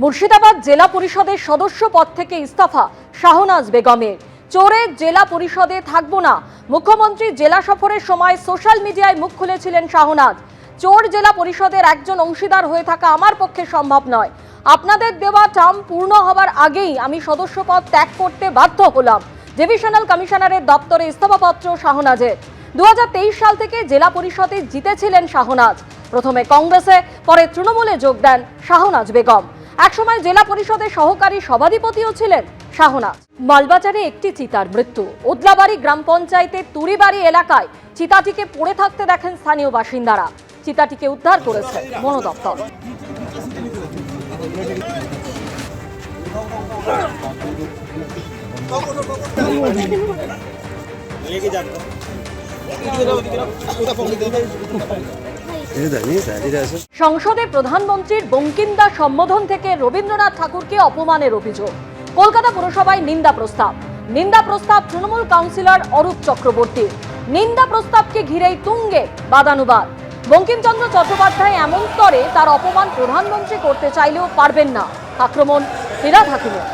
মুর্শিদাবাদ জেলা পরিষদের সদস্য পদ থেকে ইস্তফা শাহনাজ বেগমের। চোরে জেলা পরিষদে থাকবো না, মুখ্যমন্ত্রী জেলা সফরের সময় সোশ্যাল মিডিয়ায় মুখ খুলেছিলেন শাহনাজ। চোর জেলা পরিষদের একজন অংশীদার হয়ে থাকা আমার পক্ষে সম্ভব নয়। আপনাদের দেওয়া টার্ম পূর্ণ হবার আগেই আমি সদস্য পদ ত্যাগ করতে বাধ্য হলাম। ডিভিশনাল কমিশনারের দপ্তরে ইস্তফাপত্র শাহনাজের। 2023 সাল থেকে জেলা পরিষদে জিতেছিলেন শাহনাজ। প্রথমে কংগ্রেসে, পরে তৃণমূলে যোগ দেন শাহনাজ বেগম। একসময় জেলা পরিষদের সহকারী সভাধিপতিও ছিলেন শাহনাজ। মালবাজারে একটি চিতার মৃত্যু। ওদলাবাড়ি গ্রাম পঞ্চায়েতের তুরিবাড়ি এলাকায় চিতাটিকে পড়ে থাকতে দেখেন স্থানীয় বাসিন্দারা। চিতাটিকে উদ্ধার করেছে বন দপ্তর। সংসদে প্রধানমন্ত্রীর বঙ্কিমদা সম্বোধন থেকে রবীন্দ্রনাথ ঠাকুরকে অপমানের অভিযোগ। কলকাতা পুরসভায় নিন্দা প্রস্তাব তৃণমূল কাউন্সিলর অরূপ চক্রবর্তী। নিন্দা প্রস্তাবকে ঘিরেই তুঙ্গে বাদানুবাদ। বঙ্কিমচন্দ্র চট্টোপাধ্যায় এমন স্তরে তার অপমান প্রধানমন্ত্রী করতে চাইলেও পারবেন না, আক্রমণ ফিরহাদ হাকিমের।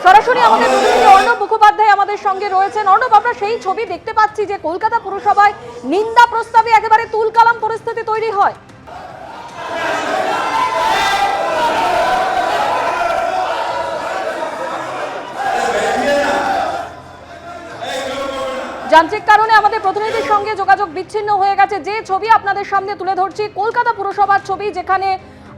সরাসরি আমাদের প্রতিনিধি অর্ণব মুখোপাধ্যায় আমাদের সঙ্গে রয়েছেন। অর্ণব, আমরা সেই ছবি দেখতে পাচ্ছি যে কলকাতা পুরসভায় নিন্দা প্রস্তাবে একেবারে তুলকালাম পরিস্থিতি তৈরি হয়। যান্ত্রিক কারণে আমাদের প্রতিনিধির সঙ্গে যোগাযোগ বিচ্ছিন্ন হয়ে গেছে। যে ছবি আপনাদের সামনে তুলে ধরছি কলকাতা পুরসভার ছবি, যেখানে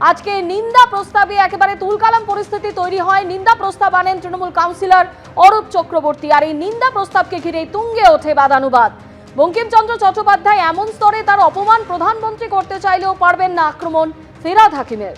আজকে নিন্দা প্রস্তাবে একেবারে তুলকালাম পরিস্থিতি তৈরি হয়। নিন্দা প্রস্তাব আনেন তৃণমূল কাউন্সিলর অরূপ চক্রবর্তী, আর এই নিন্দা প্রস্তাবকে ঘিরে তুঙ্গে ওঠে বাদানুবাদ। বঙ্কিমচন্দ্র চট্টোপাধ্যায় এমন স্তরে তার অপমান প্রধানমন্ত্রী করতে চাইলেও পারবেন না, আক্রমণ ফিরহাদ হাকিমের।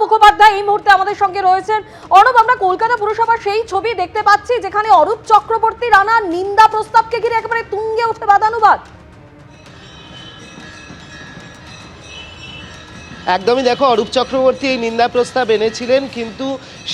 মুখোপাধ্যায় এই মুহূর্তে আমাদের সঙ্গে রয়েছেন। অর্ণব, আমরা কলকাতা পুরসভার সেই ছবি দেখতে পাচ্ছি যেখানে অরূপ চক্রবর্তীর আনা নিন্দা প্রস্তাবকে ঘিরে একেবারে তুঙ্গে ওঠে বাদানুবাদ। একদমই দেখো, অরূপ চক্রবর্তী এই নিন্দা প্রস্তাব এনেছিলেন, কিন্তু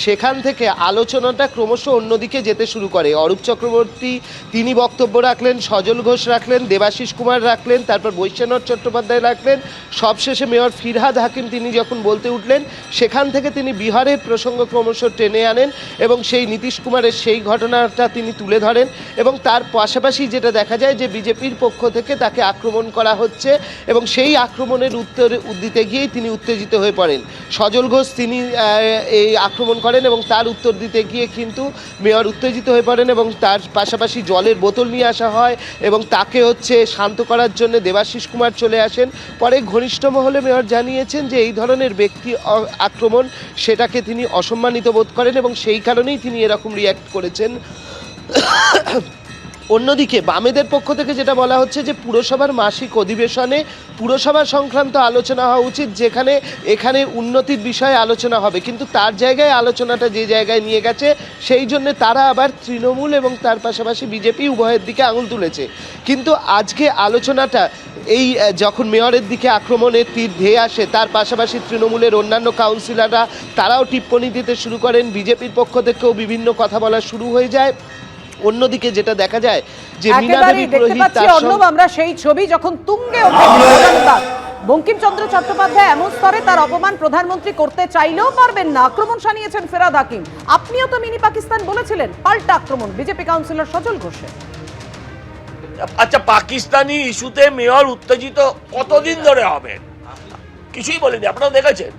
সেখান থেকে আলোচনাটা ক্রমশ অন্যদিকে যেতে শুরু করে। অরূপ চক্রবর্তী তিনি বক্তব্য রাখলেন, সজল ঘোষ রাখলেন, দেবাশিস কুমার রাখলেন, তারপর বৈশ্বনাথ চট্টোপাধ্যায় রাখলেন, সবশেষে মেয়র ফিরহাদ হাকিম তিনি যখন বলতে উঠলেন, সেখান থেকে তিনি বিহারের প্রসঙ্গ ক্রমশ টেনে আনেন এবং সেই নীতিশ কুমারের সেই ঘটনাটা তিনি তুলে ধরেন। এবং তার পাশাপাশি যেটা দেখা যায় যে বিজেপির পক্ষ থেকে তাকে আক্রমণ করা হচ্ছে এবং সেই আক্রমণের উত্তর দিতে গিয়েই তিনি উত্তেজিত হয়ে পড়েন। সজল ঘোষ তিনি এই আক্রমণ করেন এবং তার উত্তর দিতে গিয়ে কিন্তু মেয়র উত্তেজিত হয়ে পড়েন এবং তার পাশাপাশি জলের বোতল নিয়ে আসা হয় এবং তাকে শান্ত করার জন্য দেবাশিস কুমার চলে আসেন। পরে ঘনিষ্ঠ মহলে মেয়র জানিয়েছেন যে এই ধরনের ব্যক্তি আক্রমণ সেটাকে তিনি অসম্মানিত বোধ করেন এবং সেই কারণেই তিনি এরকম রিয়্যাক্ট করেছেন। অন্যদিকে বামেদের পক্ষ থেকে যেটা বলা হচ্ছে যে পুরসভার মাসিক অধিবেশনে পুরসভা সংক্রান্ত আলোচনা হওয়া উচিত, যেখানে এখানে উন্নতির বিষয়ে আলোচনা হবে, কিন্তু তার জায়গায় আলোচনাটা যে জায়গায় নিয়ে গেছে সেই জন্য তারা আবার তৃণমূল এবং তার পাশাপাশি বিজেপি উভয়ের দিকে আঙুল তুলেছে। কিন্তু আজকে আলোচনাটা এই যখন মেয়রের দিকে আক্রমণের তীর ধেয়ে আসে, তার পাশাপাশি তৃণমূলের অন্যান্য কাউন্সিলররা তারাও টিপ্পনী দিতে শুরু করেন, বিজেপির পক্ষ থেকেও বিভিন্ন কথা বলা শুরু হয়ে যায়। অন্যদিকে যেটা দেখা যায় যে মীনা দেবী পুরোহিত তার অর্ণব, আমরা সেই ছবি যখন তুঙ্গে ওঠে বিরোধিতার, বঙ্কিমচন্দ্র চট্টোপাধ্যায় এমন স্তরে তার অপমান প্রধানমন্ত্রী করতে চাইলেও পারবেন না, আক্রমণ শানিয়েছেন ফেরাদ হাকিম। আপনিও তো মিনি পাকিস্তান বলেছিলেন, পাল্টা আক্রমণ বিজেপি কাউন্সিলর সজল ঘোষের। আচ্ছা, পাকিস্তানি ইস্যুতে মেয়র উত্তেজিত কতদিন ধরে হবেন? কিছুই বলেনি, আপনারা দেখেছেন।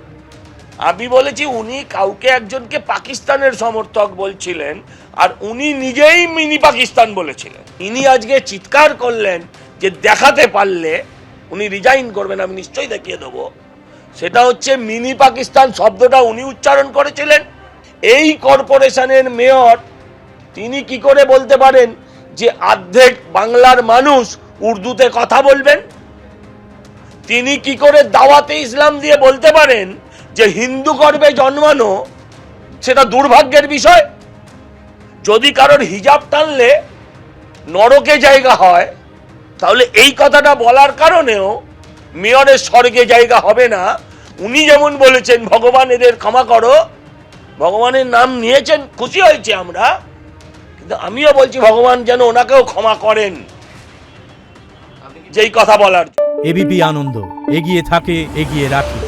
আমি বলেছি উনি কাউকে একজনকে পাকিস্তানের সমর্থক বলছিলেন, আর উনি নিজেই মিনি পাকিস্তান বলেছিলেন। ইনি আজকে চিৎকার করলেন যে দেখাতে পারলে উনি রিজাইন করবেন, আমি নিশ্চয়ই দেখিয়ে দেবো। সেটা হচ্ছে মিনি পাকিস্তান শব্দটা উনি উচ্চারণ করেছিলেন। এই কর্পোরেশনের মেয়র তিনি কি করে বলতে পারেন যে অর্ধেক বাংলার মানুষ উর্দুতে কথা বলবেন? তিনি কি করে দাওয়াতে ইসলাম দিয়ে বলতে পারেন যে হিন্দু গর্ভে জন্মানো সেটা দুর্ভাগ্যের বিষয়? যদি কারোর হিজাব টানলে নরকে জায়গা হয়, তাহলে এই কথাটা বলার কারণেও মেয়রের স্বর্গে জায়গা হবে না। উনি যেমন বলেছেন ভগবান এদের ক্ষমা করো, ভগবানের নাম নিয়েছেন, খুশি হয়েছে আমরা, কিন্তু আমিও বলছি ভগবান যেন ওনাকেও ক্ষমা করেন যেই কথা বলার। এবিপি আনন্দ, এগিয়ে থাকে, এগিয়ে রাখে।